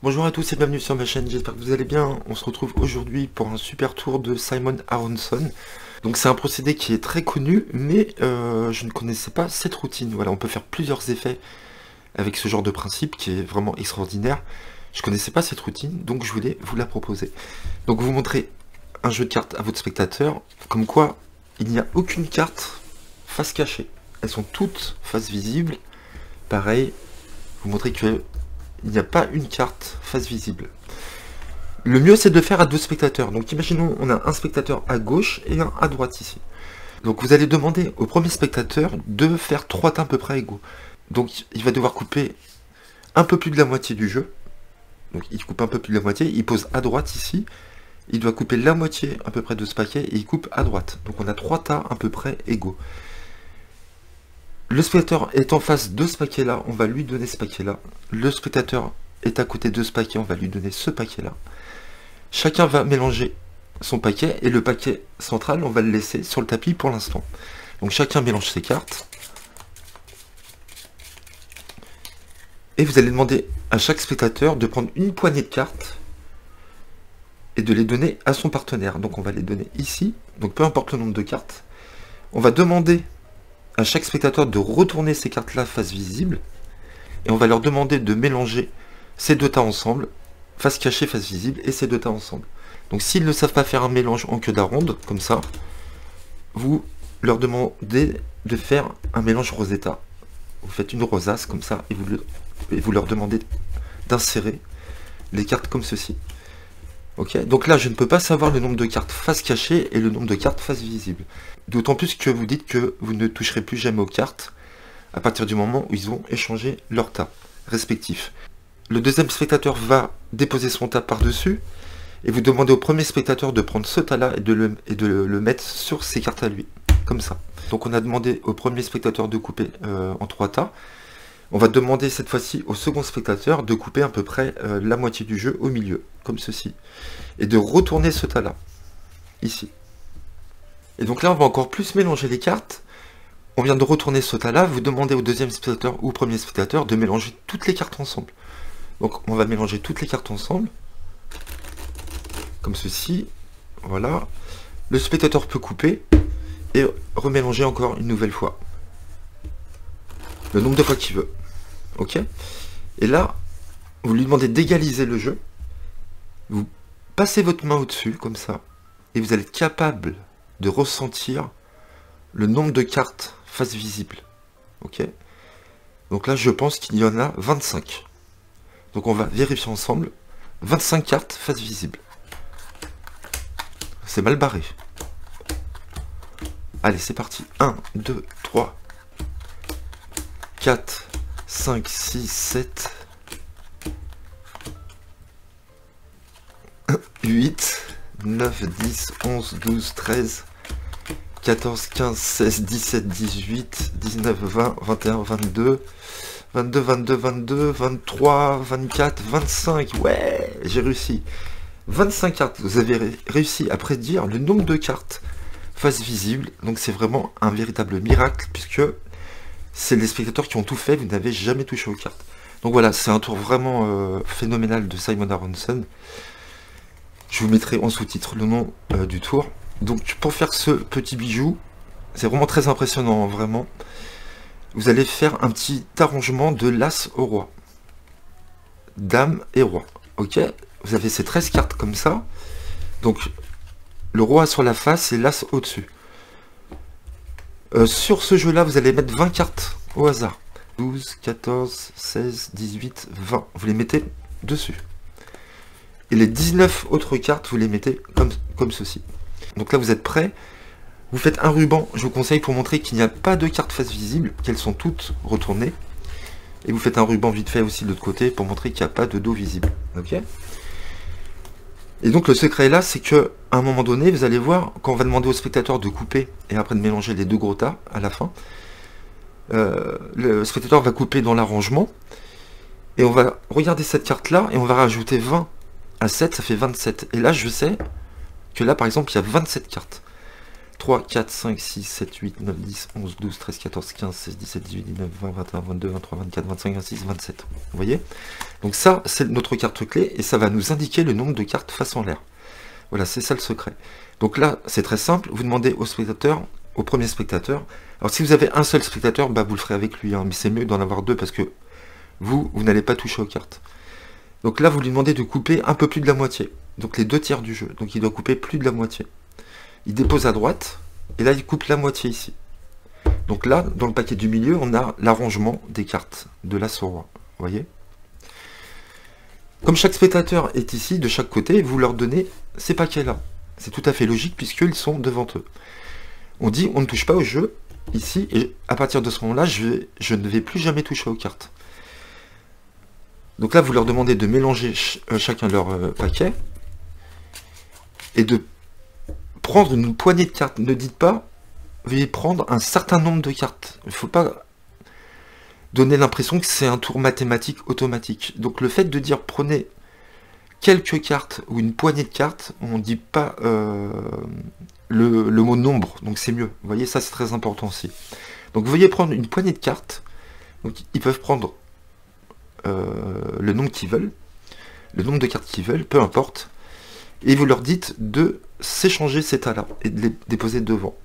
Bonjour à tous et bienvenue sur ma chaîne, j'espère que vous allez bien. On se retrouve aujourd'hui pour un super tour de Simon Aronson. Donc c'est un procédé qui est très connu, mais je ne connaissais pas cette routine. Voilà, on peut faire plusieurs effets avec ce genre de principe qui est vraiment extraordinaire. Je ne connaissais pas cette routine, donc je voulais vous la proposer. Donc vous montrez un jeu de cartes à votre spectateur, comme quoi il n'y a aucune carte face cachée. Elles sont toutes face visible. Pareil, vous montrez que il n'y a pas une carte face visible. Le mieux c'est de le faire à deux spectateurs. Donc imaginons on a un spectateur à gauche et un à droite ici. Donc vous allez demander au premier spectateur de faire 3 tas à peu près égaux. Donc il va devoir couper un peu plus de la moitié du jeu. Donc il coupe un peu plus de la moitié, il pose à droite ici. Il doit couper la moitié à peu près de ce paquet et il coupe à droite. Donc on a 3 tas à peu près égaux. Le spectateur est en face de ce paquet-là, on va lui donner ce paquet-là. Le spectateur est à côté de ce paquet, on va lui donner ce paquet-là. Chacun va mélanger son paquet et le paquet central, on va le laisser sur le tapis pour l'instant. Donc chacun mélange ses cartes. Et vous allez demander à chaque spectateur de prendre une poignée de cartes et de les donner à son partenaire. Donc on va les donner ici, donc peu importe le nombre de cartes. On va demander à chaque spectateur de retourner ces cartes-là face visible, et on va leur demander de mélanger ces deux tas ensemble, face cachée, face visible, et ces deux tas ensemble. Donc s'ils ne savent pas faire un mélange en queue d'aronde, comme ça, vous leur demandez de faire un mélange Rosetta. Vous faites une rosace comme ça, et vous leur demandez d'insérer les cartes comme ceci. Ok, donc là je ne peux pas savoir le nombre de cartes face cachée et le nombre de cartes face visible. D'autant plus que vous dites que vous ne toucherez plus jamais aux cartes à partir du moment où ils vont échanger leurs tas respectifs. Le deuxième spectateur va déposer son tas par-dessus et vous demandez au premier spectateur de prendre ce tas-là et de le mettre sur ses cartes à lui, comme ça. Donc on a demandé au premier spectateur de couper en 3 tas. On va demander cette fois-ci au second spectateur de couper à peu près la moitié du jeu au milieu, comme ceci. Et de retourner ce tas-là, ici. Et donc là, on va encore plus mélanger les cartes. On vient de retourner ce tas-là, vous demandez au deuxième spectateur ou au premier spectateur de mélanger toutes les cartes ensemble. Donc on va mélanger toutes les cartes ensemble, comme ceci. Voilà. Le spectateur peut couper et remélanger encore une nouvelle fois. Le nombre de fois qu'il veut. Ok. Et là, vous lui demandez d'égaliser le jeu. Vous passez votre main au-dessus, comme ça. Et vous allez être capable de ressentir le nombre de cartes face visible. Ok. Donc là, je pense qu'il y en a 25. Donc on va vérifier ensemble. 25 cartes face visible. C'est mal barré. Allez, c'est parti. 1, 2, 3, 4, 5, 6, 7, 8, 9, 10, 11, 12, 13, 14, 15, 16, 17, 18, 19, 20, 21, 22, 22, 22, 22, 23, 24, 25. Ouais, j'ai réussi. 25 cartes. Vous avez réussi à prédire le nombre de cartes face visible. Donc c'est vraiment un véritable miracle puisque c'est les spectateurs qui ont tout fait. Vous n'avez jamais touché aux cartes. Donc voilà, c'est un tour vraiment phénoménal de Simon Aronson. Je vous mettrai en sous-titre le nom du tour. Donc pour faire ce petit bijou, c'est vraiment très impressionnant, vraiment. Vous allez faire un petit arrangement de l'as au roi. Dame et roi. Ok, vous avez ces 13 cartes comme ça. Donc le roi sur la face et l'as au-dessus. Sur ce jeu-là, vous allez mettre 20 cartes au hasard. 12, 14, 16, 18, 20. Vous les mettez dessus. Et les 19 autres cartes, vous les mettez comme ceci. Donc là, vous êtes prêts. Vous faites un ruban, je vous conseille, pour montrer qu'il n'y a pas de cartes face visible, qu'elles sont toutes retournées. Et vous faites un ruban vite fait aussi de l'autre côté pour montrer qu'il n'y a pas de dos visible. Ok. Et donc le secret là, c'est que à un moment donné, vous allez voir, quand on va demander au spectateur de couper et après de mélanger les deux gros tas à la fin, le spectateur va couper dans l'arrangement. Et on va regarder cette carte là et on va rajouter 20 à 7, ça fait 27. Et là, je sais que là, par exemple, il y a 27 cartes. 3, 4, 5, 6, 7, 8, 9, 10, 11, 12, 13, 14, 15, 16, 17, 18, 19, 20, 21, 22, 23, 24, 25, 26, 27. Vous voyez? Donc ça, c'est notre carte clé, et ça va nous indiquer le nombre de cartes face en l'air. Voilà, c'est ça le secret. Donc là, c'est très simple, vous demandez au spectateur, au premier spectateur. Alors si vous avez un seul spectateur, bah vous le ferez avec lui, hein, mais c'est mieux d'en avoir deux, parce que vous n'allez pas toucher aux cartes. Donc là, vous lui demandez de couper un peu plus de la moitié. Donc les 2/3 du jeu. Donc il doit couper plus de la moitié. Il dépose à droite, et là il coupe la moitié ici. Donc là, dans le paquet du milieu, on a l'arrangement des cartes de l'as au roi. Vous voyez? Comme chaque spectateur est ici, de chaque côté, vous leur donnez ces paquets-là. C'est tout à fait logique, puisqu'ils sont devant eux. On dit, on ne touche pas au jeu, ici, et à partir de ce moment-là, je ne vais plus jamais toucher aux cartes. Donc là, vous leur demandez de mélanger chacun leur paquet, et de prendre une poignée de cartes. Ne dites pas, veuillez prendre un certain nombre de cartes. Il ne faut pas donner l'impression que c'est un tour mathématique automatique. Donc le fait de dire prenez quelques cartes ou une poignée de cartes, on ne dit pas le mot nombre, donc c'est mieux. Vous voyez, ça c'est très important aussi. Donc veuillez prendre une poignée de cartes. Donc ils peuvent prendre le nombre qu'ils veulent, le nombre de cartes qu'ils veulent, peu importe. Et vous leur dites de s'échanger ces tas-là et de les déposer devant.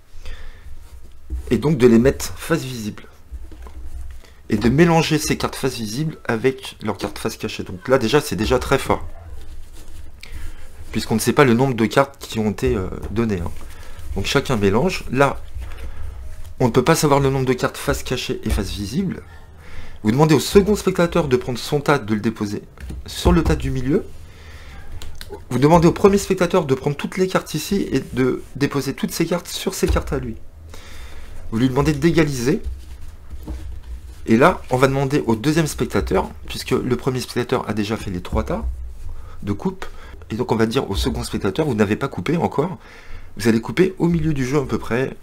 Et donc de les mettre face visible. Et de mélanger ces cartes face visible avec leurs cartes face cachée. Donc là déjà, c'est déjà très fort. Puisqu'on ne sait pas le nombre de cartes qui ont été données. Hein. Donc chacun mélange. Là, on ne peut pas savoir le nombre de cartes face cachée et face visible. Vous demandez au second spectateur de prendre son tas, de le déposer sur le tas du milieu. Vous demandez au premier spectateur de prendre toutes les cartes ici et de déposer toutes ces cartes sur ses cartes à lui. Vous lui demandez d'égaliser. Et là, on va demander au deuxième spectateur, puisque le premier spectateur a déjà fait les 3 tas de coupe. Et donc on va dire au second spectateur, vous n'avez pas coupé encore. Vous allez couper au milieu du jeu à peu près,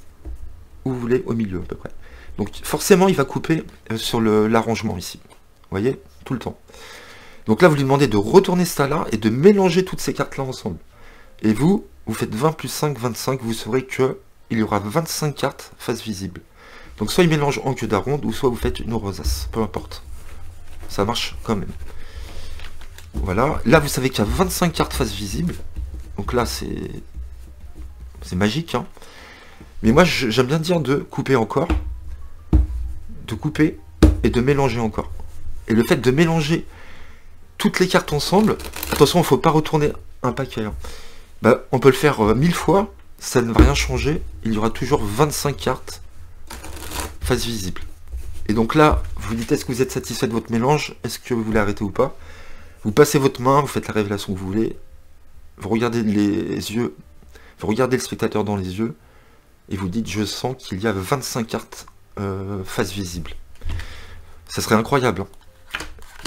où vous voulez, au milieu à peu près. Donc forcément, il va couper sur l'arrangement ici. Vous voyez, tout le temps. Donc là, vous lui demandez de retourner ce tas-là et de mélanger toutes ces cartes-là ensemble. Et vous faites 20 plus 5, 25, vous saurez qu'il y aura 25 cartes face visible. Donc soit il mélange en queue d'aronde, ou soit vous faites une rosace, peu importe. Ça marche quand même. Voilà, là vous savez qu'il y a 25 cartes face visible. Donc là c'est magique. Hein. Mais moi j'aime bien dire de couper encore. De couper et de mélanger encore. Et le fait de mélanger toutes les cartes ensemble, attention, il ne faut pas retourner un paquet. Hein. Bah, on peut le faire 1000 fois, ça ne va rien changer. Il y aura toujours 25 cartes face visible. Et donc là, vous dites est-ce que vous êtes satisfait de votre mélange, est-ce que vous voulez arrêter ou pas. Vous passez votre main, vous faites la révélation que vous voulez, vous regardez les yeux, vous regardez le spectateur dans les yeux, et vous dites je sens qu'il y a 25 cartes face visible. Ça serait incroyable. Hein.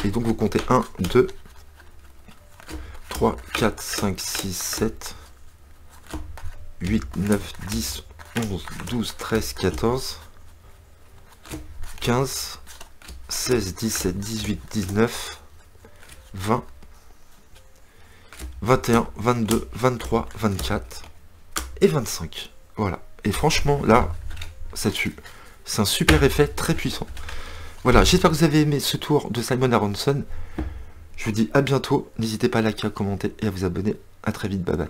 Et donc vous comptez 1, 2, 3, 4, 5, 6, 7, 8, 9, 10, 11, 12, 13, 14, 15, 16, 17, 18, 19, 20, 21, 22, 23, 24 et 25. Voilà. Et franchement, là, ça tue. C'est un super effet très puissant. Voilà, j'espère que vous avez aimé ce tour de Simon Aronson. Je vous dis à bientôt. N'hésitez pas à liker, à commenter et à vous abonner. A très vite, bye bye.